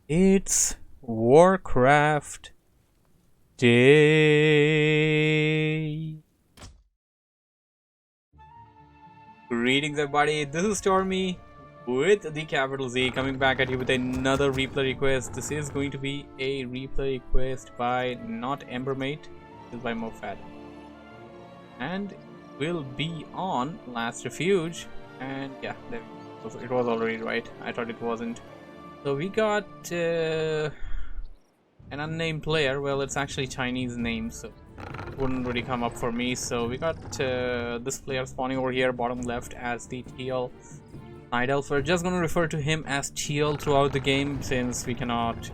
It's WarCraft Day. Greetings everybody, this is Stormy with the capital Z coming back at you with another replay request. This is going to be a replay request by not Embermate, this is by MoFaD. And will be on Last Refuge, and yeah, it was already right. I thought it wasn't. So we got an unnamed player. Well, it's actually Chinese name, so it wouldn't really come up for me. So we got this player spawning over here, bottom left, as the Teal Night Elf. We're just going to refer to him as Teal throughout the game, since we cannot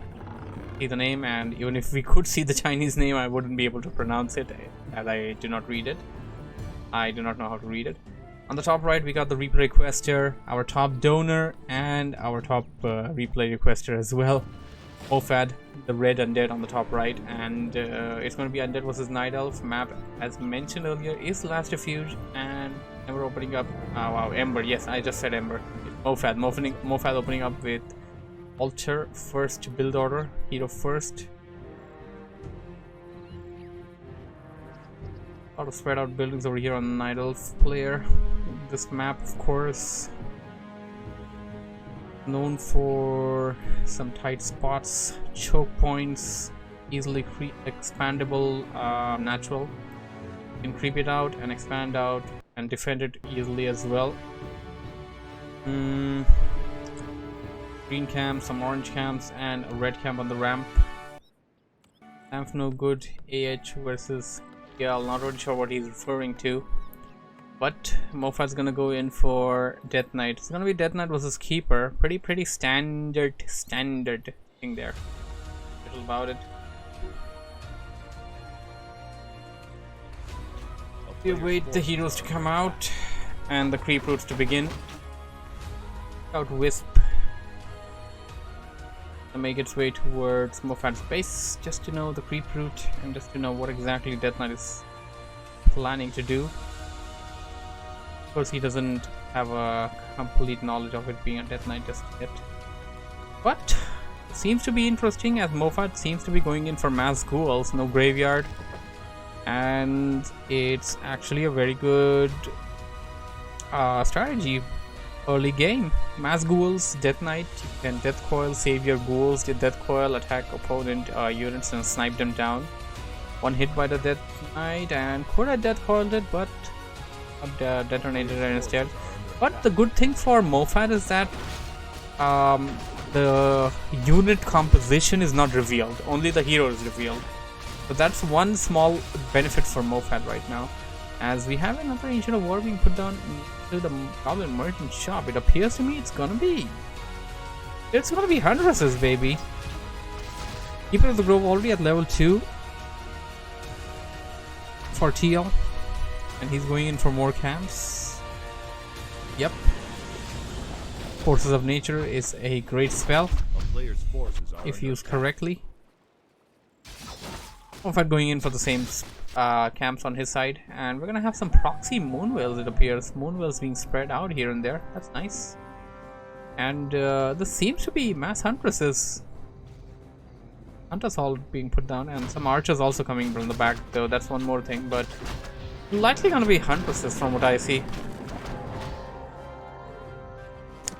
see the name, and even if we could see the Chinese name, I wouldn't be able to pronounce it, as I do not read it. I do not know how to read it. On the top right, we got the replay requester, our top donor, and our top replay requester as well. MoFaD, the red Undead on the top right, and it's going to be Undead versus Night Elf. Map, as mentioned earlier, is Last Refuge, and we're opening up. Wow, Ember. Yes, I just said Ember. MoFaD opening up with Altar first build order, Hero first. A lot of spread out buildings over here on the Night Elf player. This map, of course, known for some tight spots, choke points, easily expandable, natural. You can creep it out and expand out and defend it easily as well. Green camp, some orange camps, and a red camp on the ramp. Camp no good. AH versus Teal. Not really sure what he's referring to. But MoFaD's gonna go in for Death Knight. It's gonna be Death Knight versus Keeper. Pretty standard thing there. Little about it. We wait the heroes to come out and the creep routes to begin. Out Wisp to make its way towards MoFaD's base, just to know the creep route and just to know what exactly Death Knight is planning to do. Of course, he doesn't have a complete knowledge of it being a Death Knight just yet. But it seems to be interesting, as MoFaD seems to be going in for mass ghouls, no graveyard. And it's actually a very good strategy. Early game. Mass ghouls, Death Knight, you can Death Coil, save your ghouls, the Death Coil, attack opponent units and snipe them down. One hit by the Death Knight, and could have Death Coiled it, but detonated it instead. But the good thing for MoFaD is that the unit composition is not revealed, only the hero is revealed. So that's one small benefit for MoFaD right now, as we have another Ancient of War being put down to the Goblin Merchant shop. It appears to me it's gonna be Huntresses, baby. Keeper of the Grove already at level 2 for Teal. And he's going in for more camps. Yep. Forces of Nature is a great spell if used correctly. MoFaD going in for the same camps on his side, and we're gonna have some proxy Moonwells. It appears Moonwells being spread out here and there. That's nice. And this seems to be mass Huntresses. Hunters all being put down, and some archers also coming from the back, though that's one more thing. But likely gonna be Huntresses from what I see.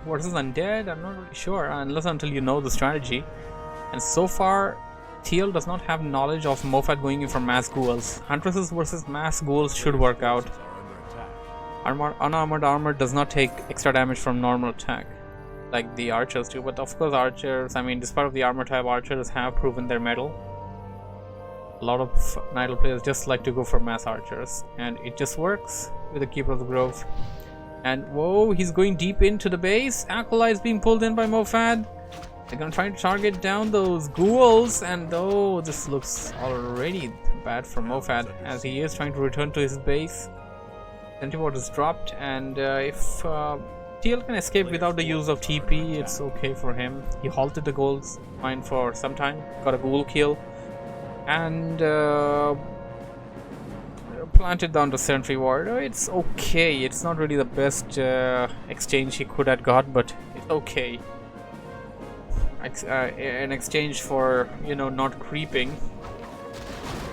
Versus Undead, I'm not really sure, unless until you know the strategy. And so far, Teal does not have knowledge of MoFaD going in for mass ghouls. Huntresses versus mass ghouls should work out. Unarmored armor does not take extra damage from normal attack, like the archers do. But of course, archers, I mean, despite of the armor type, archers have proven their mettle. A lot of Night Elf players just like to go for mass archers, and it just works with the Keeper of the Grove. And whoa, he's going deep into the base. Acolyte's being pulled in by MoFaD. They're gonna try to target down those ghouls, and oh, this looks already bad for MoFaD, as he is trying to return to his base. Sentiment is dropped, and if Teal can escape without the use of TP, it's okay for him. He halted the ghouls mine for some time, got a ghoul kill, and planted down the sentry ward. It's okay. It's not really the best exchange he could have got, but it's okay. in exchange for, you know, not creeping,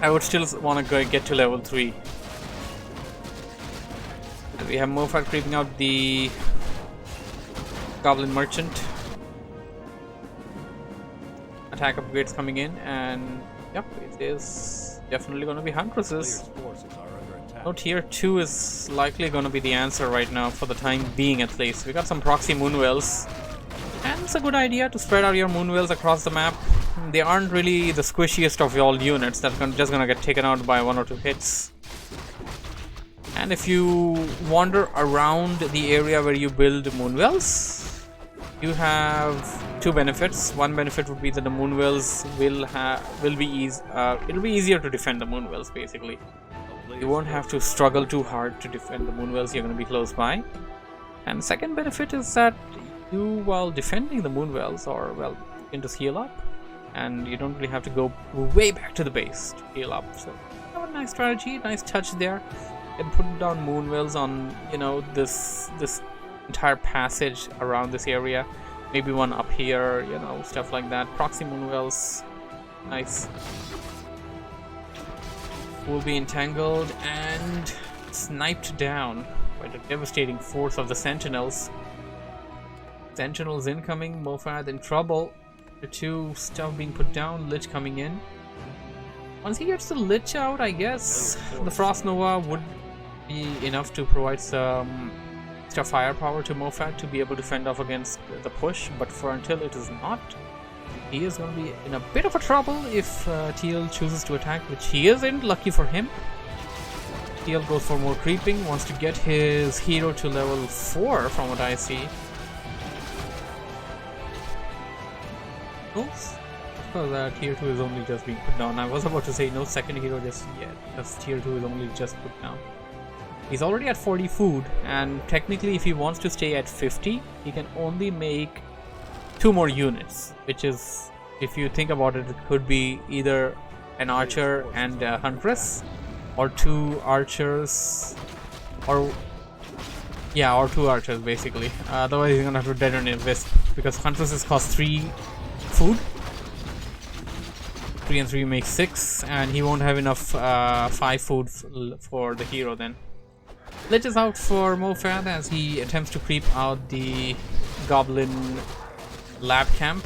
I would still want to go get to level 3. And we have MoFaD creeping out the Goblin Merchant. Attack upgrades coming in, and yep, it is definitely going to be Huntresses. No, tier 2 is likely going to be the answer right now, for the time being at least. We got some proxy Moonwells, and it's a good idea to spread out your Moonwells across the map. They aren't really the squishiest of all units that's just going to get taken out by 1 or 2 hits. And if you wander around the area where you build Moonwells, you have 2 benefits. One benefit would be that the Moonwells will be easier to defend the Moonwells basically. You won't have to struggle too hard to defend the Moonwells, you're going to be close by. And the second benefit is that you, while defending the Moonwells, or well, you can just heal up, and you don't really have to go way back to the base to heal up. So a nice strategy, nice touch there. And put down Moonwells on, you know, this entire passage around this area. Maybe one up here, you know, stuff like that. Proxy Moonwells, nice. Will be entangled and sniped down by the devastating force of the Sentinels. Sentinels incoming, MoFaD in trouble. The 2 stuff being put down, Lich coming in. Once he gets the Lich out, I guess the Frost Nova would be enough to provide some extra firepower to MoFaD to be able to fend off against the push, but for until it is not, he is going to be in a bit of a trouble if Teal chooses to attack, which he isn't, lucky for him. Teal goes for more creeping, wants to get his hero to level 4 from what I see. Oops. Because tier 2 is only just being put down. I was about to say no second hero just yet, because tier 2 is only just put down. He's already at 40 food, and technically if he wants to stay at 50, he can only make 2 more units, which is, if you think about it, it could be either an archer and a huntress, or 2 archers, or 2 archers basically. Otherwise he's gonna have to detonate a wisp, because huntresses cost 3 food. 3 and 3 makes 6, and he won't have enough 5 food for the hero then. Lich is out for MoFaD as he attempts to creep out the Goblin lab camp.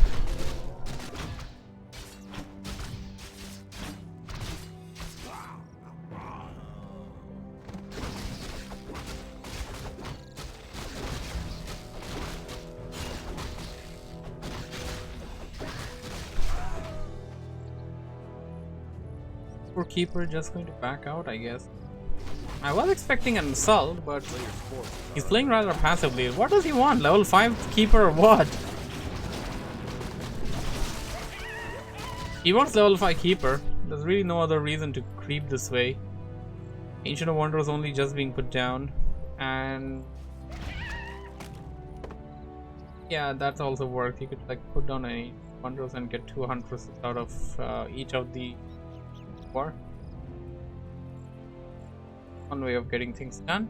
Poor Keeper just going to back out, I guess. I was expecting an assault, but he's playing rather passively. What does he want? Level 5 Keeper or what? He wants level 5 Keeper. There's really no other reason to creep this way. Ancient of Wonders only just being put down. And yeah, that's also worked. You could like put down any Wonders and get 2 Huntresses out of each of the 4. One way of getting things done.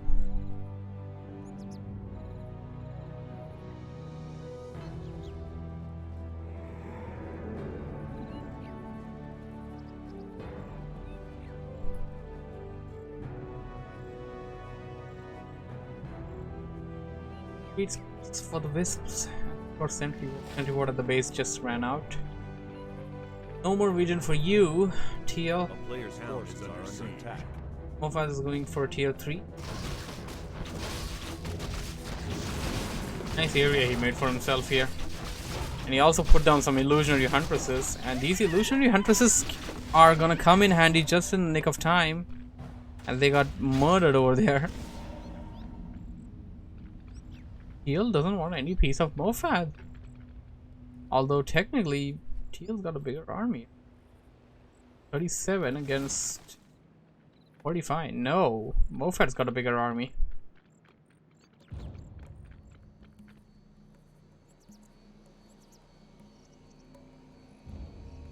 Beats for the Wisps. For Sentry Ward at the base just ran out. No more vision for you, Teal. MoFaD is going for tier 3. Nice area he made for himself here. And he also put down some illusionary huntresses, and these illusionary huntresses are gonna come in handy just in the nick of time, and they got murdered over there. Teal doesn't want any piece of MoFaD, although technically Teal's got a bigger army. 37 against 45. No, MoFaD's got a bigger army.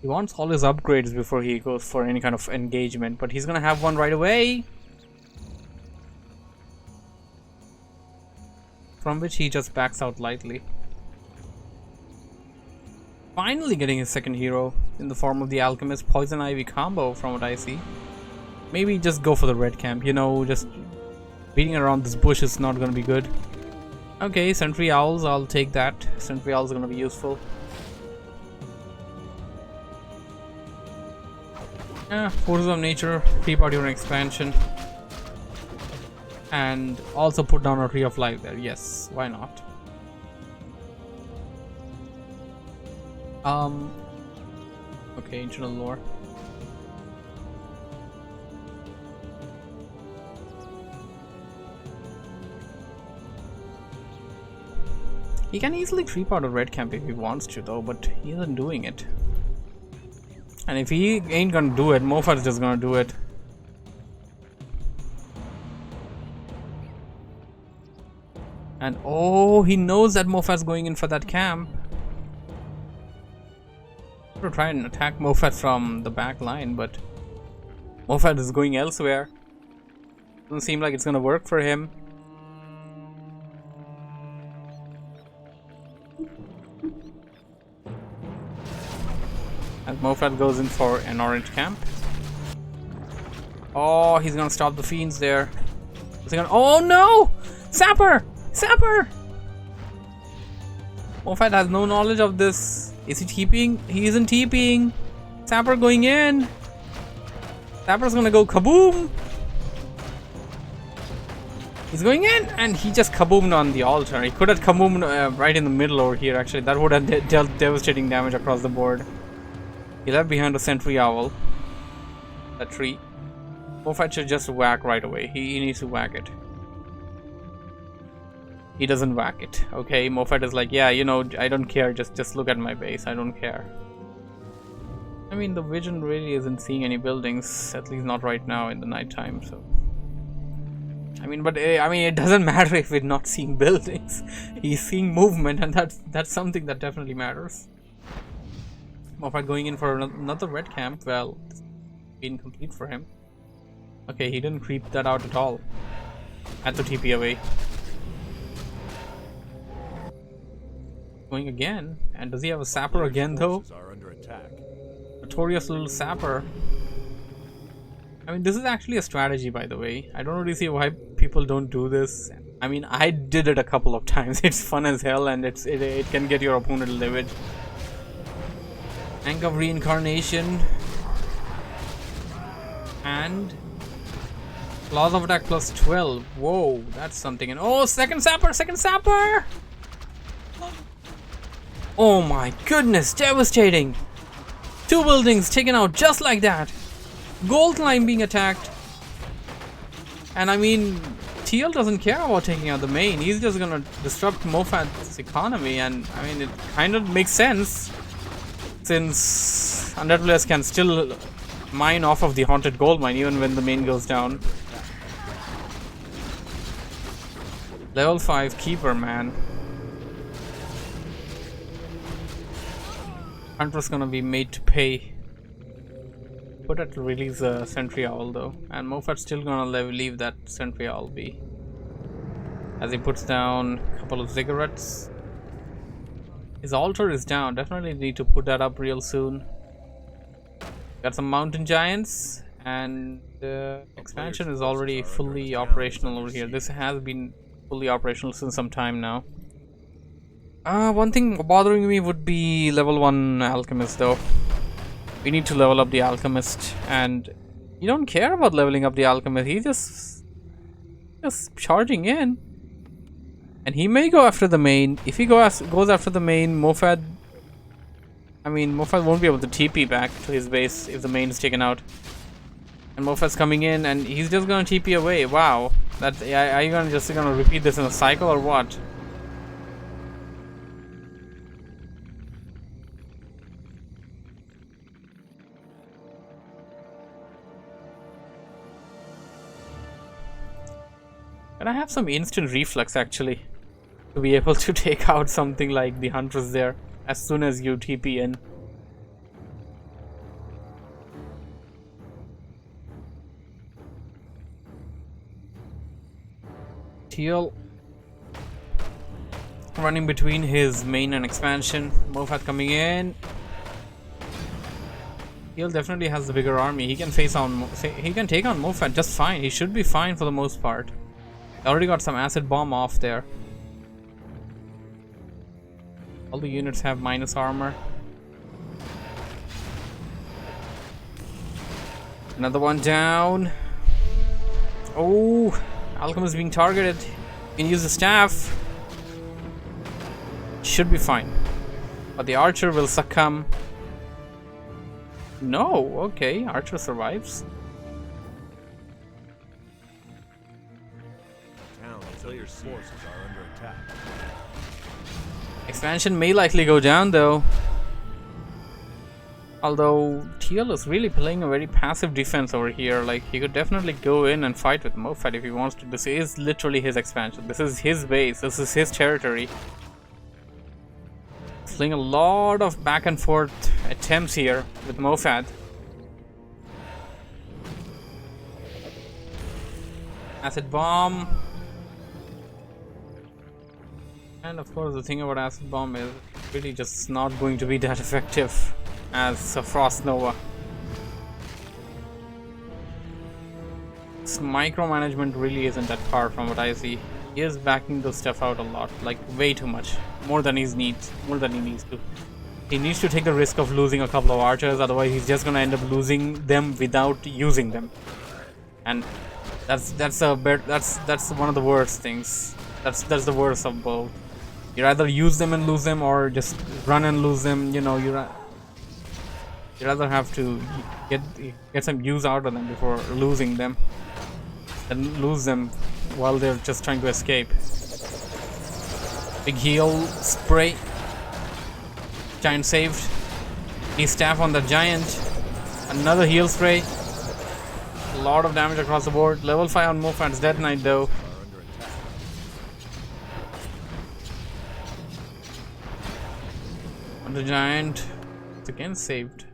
He wants all his upgrades before he goes for any kind of engagement, but he's gonna have one right away, from which he just backs out lightly. finally getting his second hero in the form of the Alchemist Poison Ivy combo from what I see. Maybe just go for the red camp, you know, just beating around this bush is not gonna be good. Okay, Sentry Owls, I'll take that. Sentry Owls are gonna be useful. Forces of Nature, creep out your expansion. And also put down a Tree of Life there, yes, why not? Okay, internal lore. He can easily creep out a red camp if he wants to though, but he isn't doing it. And if he ain't gonna do it, MoFaD's just gonna do it. And oh, he knows that MoFaD's going in for that camp. I'm gonna try and attack MoFaD from the back line, but MoFaD is going elsewhere. Doesn't seem like it's gonna work for him. And MoFaD goes in for an orange camp. Oh, he's gonna stop the fiends there. Oh no! Sapper! Sapper! MoFaD has no knowledge of this. Is he TPing? He isn't TPing. Sapper going in. Sapper's gonna go kaboom. He's going in and he just kaboomed on the altar. He could have kaboomed right in the middle over here actually. That would have dealt devastating damage across the board. He left behind a Sentry Owl. A tree. MoFaD should just whack right away. He needs to whack it. He doesn't whack it. Okay, MoFaD is like, yeah, you know, I don't care. Just look at my base. I don't care. I mean, the vision really isn't seeing any buildings, at least not right now in the nighttime. So, I mean, but I mean, it doesn't matter if we're not seeing buildings. He's seeing movement, and that's something that definitely matters. MoFaD going in for another red camp. Well, it's been complete for him. Okay, he didn't creep that out at all. Had to TP away. Going again, and does he have a sapper again though? Notorious little sapper. I mean, this is actually a strategy, by the way. I don't really see why people don't do this. I mean, I did it a couple of times. It's fun as hell, and it can get your opponent livid. Tank of Reincarnation and Laws of Attack plus 12. Whoa, that's something. And oh, second sapper, second sapper! Oh my goodness, devastating! 2 buildings taken out just like that. Gold line being attacked. And I mean, Teal doesn't care about taking out the main. He's just gonna disrupt MoFaD's economy, and I mean, it kind of makes sense since Undead players can still mine off of the haunted gold mine even when the main goes down. Level 5 keeper, man. Hunter's gonna be made to pay. Put it to release a Sentry Owl though, and MoFaD's still gonna leave that Sentry Owl be. As he puts down a couple of ziggurats. His altar is down. Definitely need to put that up real soon. Got some mountain giants, and expansion is already fully operational over here. This has been fully operational since some time now. One thing bothering me would be level 1 Alchemist though. We need to level up the Alchemist, and you don't care about leveling up the Alchemist. He's just charging in. And he may go after the main. If he goes after the main, MoFaD won't be able to TP back to his base if the main is taken out. And MoFaD's coming in, and he's just gonna TP away. Wow, are you gonna repeat this in a cycle or what? And I have some instant reflex actually to be able to take out something like the Huntress there as soon as you TP in. Teal running between his main and expansion. MoFaD coming in. Teal definitely has the bigger army. He can take on MoFaD just fine. He should be fine for the most part. Already got some acid bomb off there. All the units have minus armor. Another one down. Oh, Alchemist being targeted. You can use the staff. Should be fine. But the archer will succumb. No, okay, archer survives. Forces are under attack. Expansion may likely go down though. Although Teal is really playing a very passive defense over here. Like, he could definitely go in and fight with MoFaD if he wants to. This is literally his expansion. This is his base. This is his territory. Playing a lot of back and forth attempts here with MoFaD. Acid bomb. And of course the thing about acid bomb is really just not going to be that effective as a frost nova. This micromanagement really isn't that far from what I see. He is backing the stuff out a lot, like way too much, more than he needs to. He needs to take the risk of losing a couple of archers, otherwise he's just gonna end up losing them without using them, and that's one of the worst things. That's the worst of both. You rather use them and lose them, or just run and lose them. You know, you rather have to get some use out of them before losing them, and lose them while they're just trying to escape. Big heal spray. Giant saved. He's staff on the giant. Another heal spray. A lot of damage across the board. Level 5 on MoFaD's Death Knight though. On the giant. It's again saved.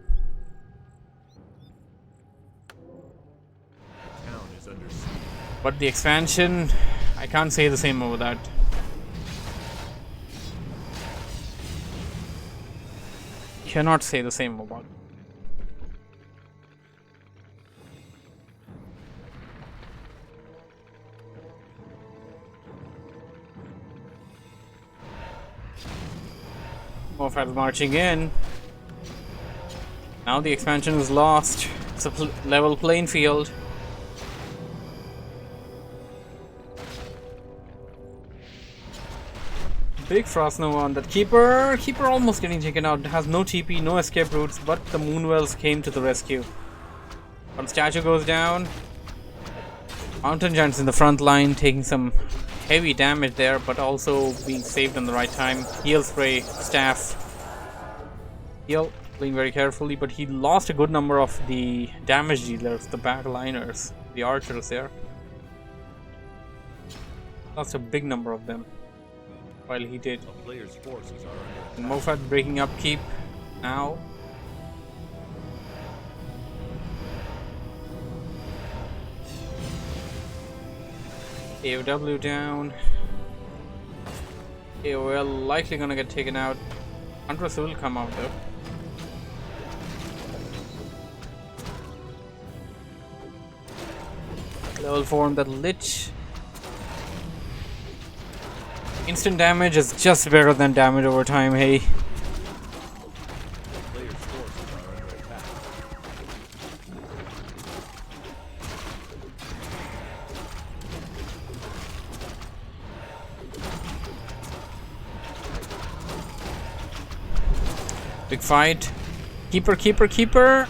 But the expansion, I can't say the same over that. Cannot say the same about it. MoFaD marching in. Now the expansion is lost. It's a level playing field. Big frost nova on that keeper. Keeper almost getting taken out. Has no TP, no escape routes, but the Moonwells came to the rescue. One statue goes down. Mountain Giant's in the front line, taking some heavy damage there, but also being saved in the right time. Heal spray, staff. Heal, playing very carefully, but he lost a good number of the damage dealers, the backliners, the archers there. Lost a big number of them. While he did. MoFaD breaking up keep now. AOW down. AOL likely gonna get taken out. Huntress will come out though. Level 4 on that Lich. Instant damage is just better than damage over time, hey. Big fight. Keeper, keeper, keeper.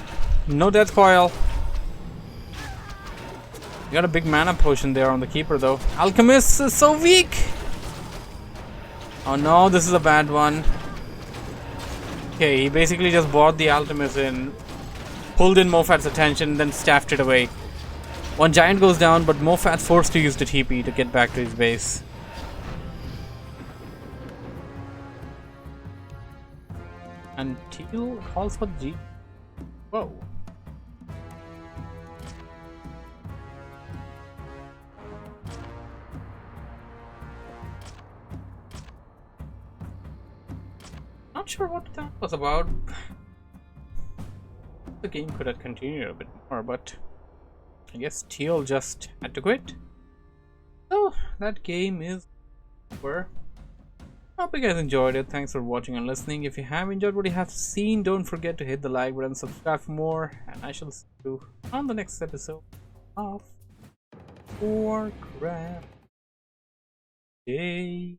No death coil. You got a big mana potion there on the keeper though. Alchemist is so weak. Oh no, this is a bad one. Okay, he basically just brought the Alchemist in, pulled in MoFaD's attention, then staffed it away. One giant goes down, but MoFaD's forced to use the TP to get back to his base. And Teal calls for G. Whoa. sure what that was about. The game could have continued a bit more, but I guess Teal just had to quit. So that game is over. Hope you guys enjoyed it. Thanks for watching and listening. If you have enjoyed what you have seen, don't forget to hit the like button, subscribe for more, and I shall see you on the next episode of Warcraft. Day.